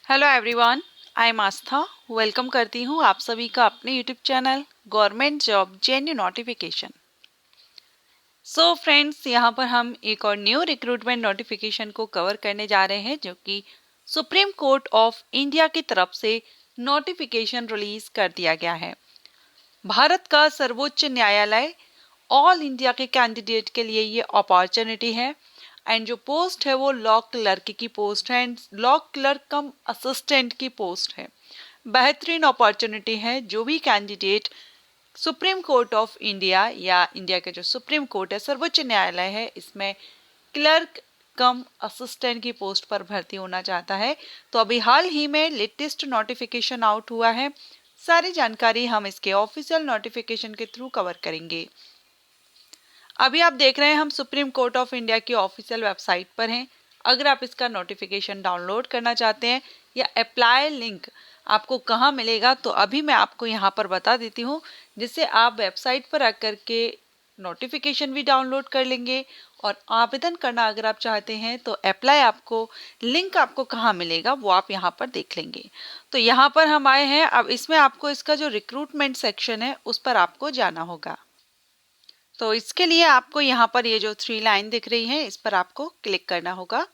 Hello everyone, I am Aastha. Welcome करती हूँ आप सभी का अपने YouTube channel government job जेन्यू notification. So friends, यहाँ पर हम एक और न्यू रिक्रूटमेंट नोटिफिकेशन को कवर करने जा रहे हैं जो कि सुप्रीम कोर्ट ऑफ इंडिया की तरफ से नोटिफिकेशन रिलीज कर दिया गया है। भारत का सर्वोच्च न्यायालय ऑल इंडिया के कैंडिडेट के लिए ये अपॉर्चुनिटी है। एंड जो पोस्ट है वो लॉ क्लर्क की पोस्ट है and law clerk come assistant की पोस्ट है। बेहतरीन अपॉर्चुनिटी है। जो भी candidate supreme court of India या इंडिया के जो सुप्रीम कोर्ट है, सर्वोच्च न्यायालय है, इसमें क्लर्क कम असिस्टेंट की पोस्ट पर भर्ती होना चाहता है तो अभी हाल ही में लेटेस्ट नोटिफिकेशन आउट हुआ है। सारी जानकारी हम इसके ऑफिशियल नोटिफिकेशन के थ्रू कवर करेंगे। अभी आप देख रहे हैं हम सुप्रीम कोर्ट ऑफ इंडिया की ऑफिशियल वेबसाइट पर हैं। अगर आप इसका नोटिफिकेशन डाउनलोड करना चाहते हैं या अप्लाई लिंक आपको कहाँ मिलेगा तो अभी मैं आपको यहाँ पर बता देती हूँ, जिससे आप वेबसाइट पर आकर के नोटिफिकेशन भी डाउनलोड कर लेंगे और आवेदन करना अगर आप चाहते हैं तो अप्लाई आपको लिंक आपको कहाँ मिलेगा वो आप यहाँ पर देख लेंगे। तो यहाँ पर हम आए हैं। अब इसमें आपको इसका जो रिक्रूटमेंट सेक्शन है उस पर आपको जाना होगा। तो इसके लिए आपको यहाँ पर ये जो 3 लाइन दिख रही है इस पर आपको क्लिक करना होगा।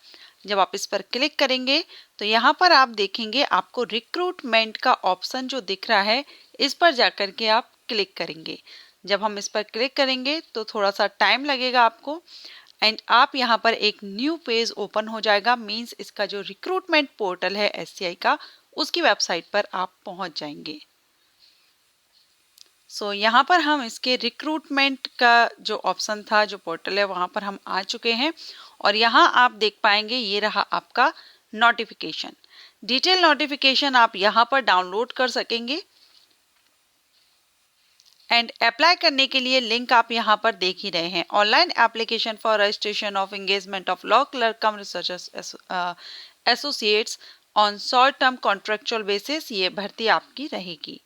जब आप इस पर क्लिक करेंगे तो यहाँ पर आप देखेंगे आपको रिक्रूटमेंट का ऑप्शन जो दिख रहा है इस पर जाकर के आप क्लिक करेंगे। जब हम इस पर क्लिक करेंगे तो थोड़ा सा टाइम लगेगा आपको एंड आप यहाँ पर एक न्यू पेज ओपन हो जाएगा। मीन्स इसका जो रिक्रूटमेंट पोर्टल है SCI का, उसकी वेबसाइट पर आप पहुँच जाएंगे। यहाँ पर हम इसके रिक्रूटमेंट का जो ऑप्शन था, जो पोर्टल है, वहाँ पर हम आ चुके हैं और यहाँ आप देख पाएंगे ये रहा आपका नोटिफिकेशन। डिटेल नोटिफिकेशन आप यहाँ पर डाउनलोड कर सकेंगे एंड अप्लाई करने के लिए लिंक आप यहाँ पर देख ही रहे हैं। Online application for registration of engagement of law clerk come research associates on short term contractual basis, ये भर्ती आपकी रहेगी।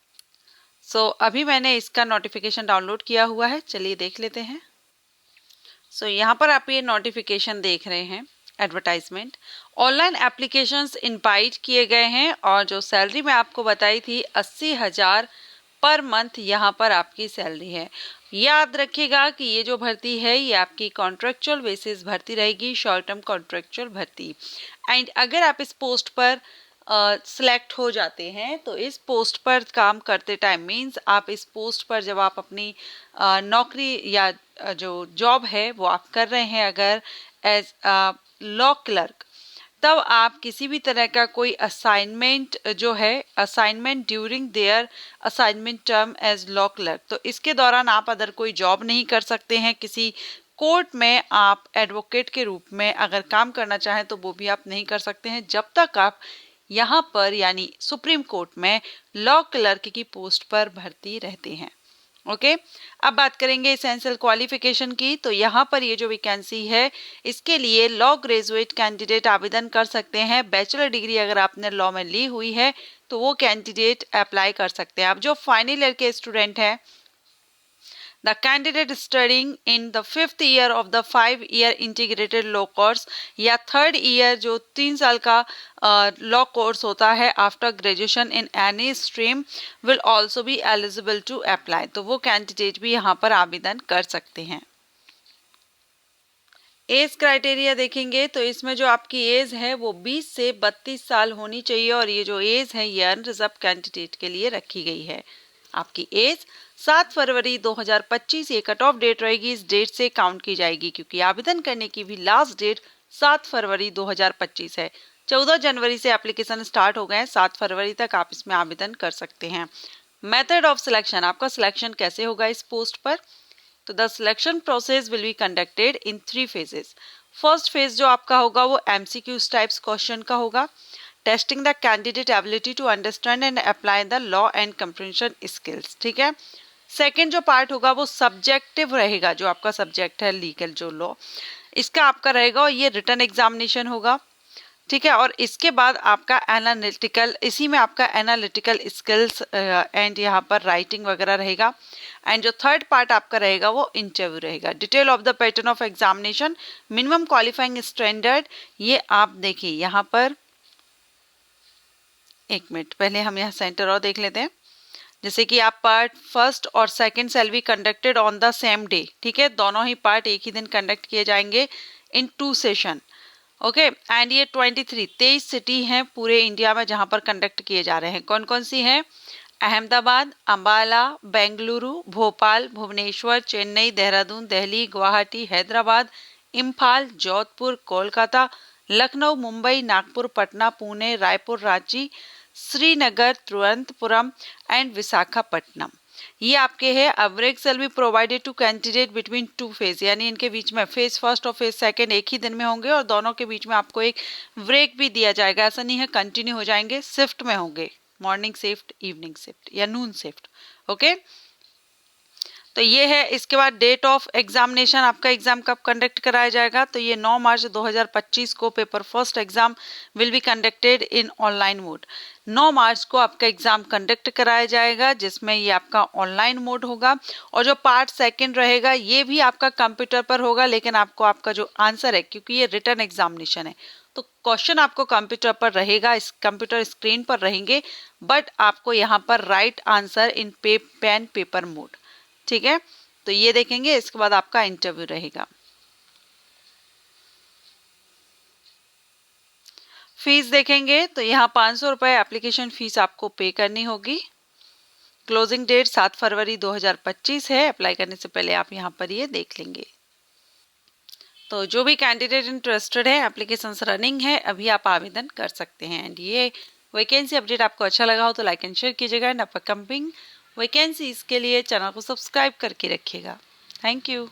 अभी मैंने इसका नोटिफिकेशन डाउनलोड किया हुआ है, चलिए देख लेते हैं। यहाँ पर आप ये नोटिफिकेशन देख रहे हैं, एडवर्टाइजमेंट। ऑनलाइन एप्लीकेशंस इनवाइट किए गए हैं और जो सैलरी मैं आपको बताई थी 80,000 पर मंथ यहाँ पर आपकी सैलरी है। याद रखिएगा कि ये जो भर्ती है ये आपकी कॉन्ट्रेक्चुअल बेसिस भर्ती रहेगी, शॉर्ट टर्म कॉन्ट्रेक्चुअल भर्ती। एंड अगर आप इस पोस्ट पर सिलेक्ट हो जाते हैं तो इस पोस्ट पर काम करते टाइम, मीन्स आप इस पोस्ट पर जब आप अपनी नौकरी या जो जॉब है वो आप कर रहे हैं अगर एज लॉ क्लर्क, तब आप किसी भी तरह का कोई असाइनमेंट जो है, assignment during their assignment term as law clerk, तो इसके दौरान आप अदर कोई जॉब नहीं कर सकते हैं। किसी कोर्ट में आप एडवोकेट के रूप में अगर काम करना चाहें तो वो भी आप नहीं कर सकते हैं जब तक आप यहाँ पर यानी सुप्रीम कोर्ट में लॉ क्लर्क की पोस्ट पर भर्ती रहते हैं। ओके, अब बात करेंगे एसेंशियल क्वालिफिकेशन की। तो यहाँ पर ये जो वैकेंसी है इसके लिए लॉ ग्रेजुएट कैंडिडेट आवेदन कर सकते हैं। बैचलर डिग्री अगर आपने लॉ में ली हुई है तो वो कैंडिडेट अप्लाई कर सकते हैं। अब जो फाइनल ईयर के स्टूडेंट हैं, the candidate studying in the 5th year of the 5-year integrated law course या 3rd year जो 3 साल का लॉ कोर्स होता है after graduation in any stream will also be eligible to apply, तो वो कैंडिडेट भी यहाँ पर आवेदन कर सकते हैं। एज क्राइटेरिया देखेंगे तो इसमें जो आपकी एज है वो 20 से 32 साल होनी चाहिए और ये जो एज है ये अनरिजर्व कैंडिडेट के लिए रखी गई है। आपकी एज 7 फरवरी 2025 ये कट ऑफ डेट रहेगी। इस डेट से काउंट की जाएगी क्योंकि आवेदन करने की भी लास्ट डेट 7 फरवरी 2025 है। 14 जनवरी से एप्लीकेशन स्टार्ट हो गए हैं, 7 फरवरी तक आप इसमें आवेदन कर सकते हैं। मेथड ऑफ सिलेक्शन, आपका सिलेक्शन कैसे होगा इस पोस्ट पर, तो the selection process will be conducted in 3 phases. First phase जो आपका होगा वो MCQ टाइप्स क्वेश्चन का होगा, testing the candidate ability to understand and apply the law and comprehension skills. ठीक है। सेकेंड जो पार्ट होगा वो सब्जेक्टिव रहेगा, जो आपका सब्जेक्ट है लीगल जो लॉ, इसका आपका रहेगा और ये रिटन एग्जामिनेशन होगा। ठीक है। और इसके बाद आपका एनालिटिकल, इसी में आपका एनालिटिकल स्किल्स एंड यहाँ पर राइटिंग वगैरह रहेगा। एंड जो थर्ड पार्ट आपका रहेगा वो इंटरव्यू रहेगा। Detail of the pattern of examination, minimum qualifying standard, ये आप देखिए यहाँ पर एक मिनट, पहले हम यहाँ सेंटर और देख लेते हैं। जैसे कि आप पार्ट फर्स्ट और second shall be conducted on the same day, ठीक है, दोनों ही पार्ट एक ही दिन कंडक्ट किए जाएंगे इन 2 सेशन, ओके। एंड ये 23 सिटी हैं पूरे इंडिया में जहां पर कंडक्ट किए जा रहे हैं। कौन कौन सी हैं? अहमदाबाद, अंबाला, बेंगलुरु, भोपाल, भुवनेश्वर, चेन्नई, देहरादून, दिल्ली, गुवाहाटी, हैदराबाद, इम्फाल, जोधपुर, कोलकाता, लखनऊ, मुंबई, नागपुर, पटना, पुणे, रायपुर, रांची, श्रीनगर, तिरुवनंतपुरम एंड विशाखापट्टनम। ये आपके हैं। Average shall be provided to candidate between 2 phase, यानी इनके बीच में फेज फर्स्ट और फेज सेकंड एक ही दिन में होंगे और दोनों के बीच में आपको एक ब्रेक भी दिया जाएगा। ऐसा नहीं है कंटिन्यू हो जाएंगे, शिफ्ट में होंगे, मॉर्निंग शिफ्ट, इवनिंग शिफ्ट या नून शिफ्ट, ओके। तो ये है। इसके बाद डेट ऑफ एग्जामिनेशन, आपका एग्जाम कब कंडक्ट कराया जाएगा? तो ये 9 मार्च 2025 को paper first exam will be conducted in online mode. 9 मार्च को आपका एग्जाम कंडक्ट कराया जाएगा जिसमें ये आपका ऑनलाइन मोड होगा। और जो पार्ट सेकंड रहेगा ये भी आपका कंप्यूटर पर होगा, लेकिन आपको आपका जो आंसर है, क्योंकि ये रिटन एग्जामिनेशन है तो क्वेश्चन आपको कंप्यूटर पर रहेगा, इस कंप्यूटर स्क्रीन पर रहेंगे, बट आपको यहाँ पर right answer in pen paper mode, ठीक है। तो ये देखेंगे, इसके बाद आपका इंटरव्यू रहेगा। फीस देखेंगे तो यहाँ 500 रुपए एप्लीकेशन फीस आपको पे करनी होगी। क्लोजिंग डेट 7 फरवरी 2025 है। अप्लाई करने से पहले आप यहाँ पर ये देख लेंगे। तो जो भी कैंडिडेट इंटरेस्टेड है, एप्लीकेशन रनिंग है, अभी आप आवेदन कर सकते हैं। एंड ये वैकेंसी अपडेट आपको अच्छा लगा हो तो लाइक एंड शेयर कीजिएगा एंड अपकमिंग वैकेंसीज के लिए चैनल को सब्सक्राइब करके रखिएगा। Thank you.